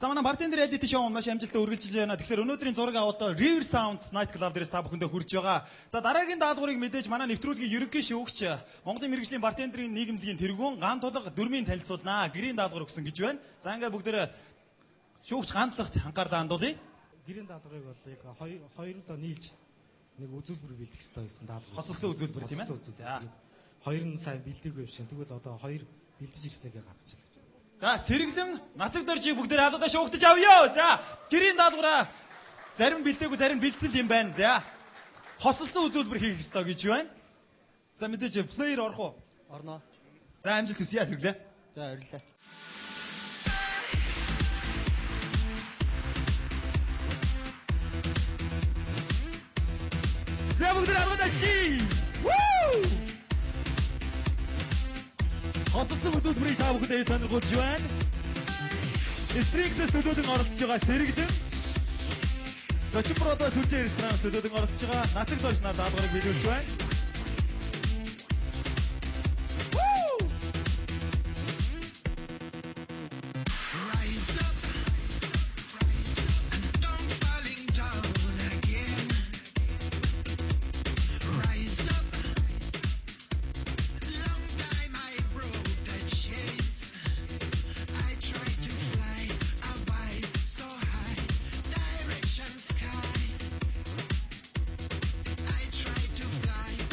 За манай Bartender Reality Show маш амжилттай үргэлжилж байна. Тэгэхээр өнөөдрийн зураг авалтаа River Sounds Night Club дээрээс та бүхэндээ хүрж байгаа. За дараагийн даалгаврыг мэдээж манай нэвтрүүлгийн ерөнхий шүүгч Монголын мэргэжлийн бартендерийн нийгэмлэгийн тэргүүн Ган Тулга дүрмийн танилцуулнаа. Гэрийн даалгавар өгсөн гэж байна. За ингээд бүгдээрээ шүүгч Гантлагт анхаарлаа хандуулъя. Гэрийн даалгаврыг бол яг хоёрлоо нийлж нэг үзүүлбэр бэлдэх хэрэгтэй гэсэн даалгавар. Хосолсон үзүүлбэр тийм ээ. За хоёр нь сайн бэлдээгүй юм шиг. Тэгвэл одоо хоёр бэлдэж ирснэгээ гаргачихлаа. За сэргэлэн нацаг доржийг бүгдээр хаалгадаа шуугдаж авъё. За гэрийн даалгавраа зарим бэлдээгүй зарим бэлдсэл юм байна. За хосолсон үзүүлбэр хийх ёстой гэж байна. За мэдээж плеер орох уу? Орно. За амжилт хүсье сэргэлээ. За баярлалаа. За бүгдээр хаалгадаа ший. Вуу! Хосолсон үзүүлбэрийг та бүхэнд сонирхолж байна. Стрикс студиудын оролцож байгаа сэргэлэн. Зочин Продо сүлжээ ресторан студиудын оролцож байгаа нацаг дорж нар даалгаврыг биелүүлж байна. Fly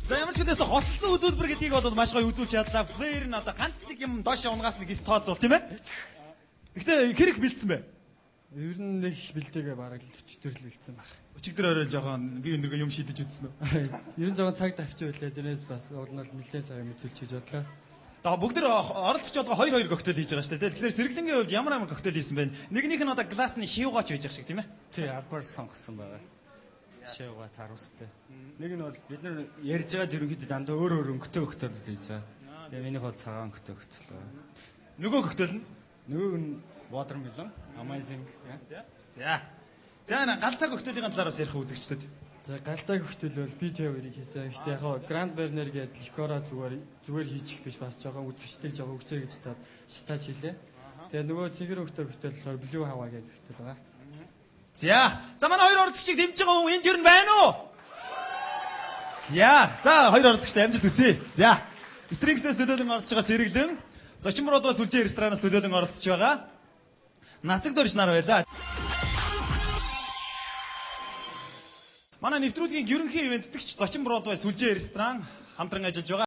За ямар ч хэдээс хослсон үзүүлбэр гэдгийг бол маш гоё үзүүлж чадлаа. Флэр нь одоо ганц нэг юм доош унгаас нэг эс тооцвол тийм ээ. Гэтэ хэрэг бэлдсэн бэ? Ер нь нэг бэлдээгээ бараг л өчтөр л бэлдсэн баг. Өчигдөр орой жоохон би өнөргөө юм шийдэж үзсэн үү? Ер нь жоохон цаг тавьчих байлаа. Дэнээс бас уул нь нэлээд сайн юм үзүүлж хийж бодлоо. Тэгээ бүгд оролцож байгаа 2-2 коктейл хийж байгаа шүү дээ. Тэгэхээр сэргэлэнгийн хувьд ямар коктейл хийсэн бэ? Нэгнийх нь одоо гласны шивгаач байж байгаа шиг тийм ээ. Тий, албаар сонгосон байгаа. Шивгаа тарустай. Нэг нь бол бид нар ярьж байгаа ерөнхийдөө дандаа өөр өнгөтэй коктейл хийж байгаа. Тэгээ минийх бол цагаан өнгөтэй коктейл байгаа. Нөгөө коктейл нь Нөгөө нь watermelon, amazing. За. За энэ галзаа коктейлийн талаараас ярих үзэгчдэд. За галтай хөвтөл бол би тэ хоёрыг хийсэн. Гэхдээ яг Grand Berner гэдэг ликора зүгээр хийчих биш бас жоохон үзэгчтэй жоохон өгчэй гэж таад шатаач хийлээ. Тэгээ нөгөө цэгэр хөвтөл болохоор Blue Hava гэдэг хөвтөл байгаа. За манай хоёр оролцогчийг дэмжиж байгаа хүн энд юу байна уу? За хоёр оролцогчтой амжилт хүсье. За Strings-ээс төлөөлөн оролцож байгаа Сэргэлэн, Зочин Бродвай сүлжээ ресторанаас төлөөлөн оролцож байгаа Нацаг Дорж нар байлаа. Манай нэвтрүүлгийн ерөнхий ивент дэгч Зочин Бродвай сүлжээ ресторан хамтран ажиллаж байгаа.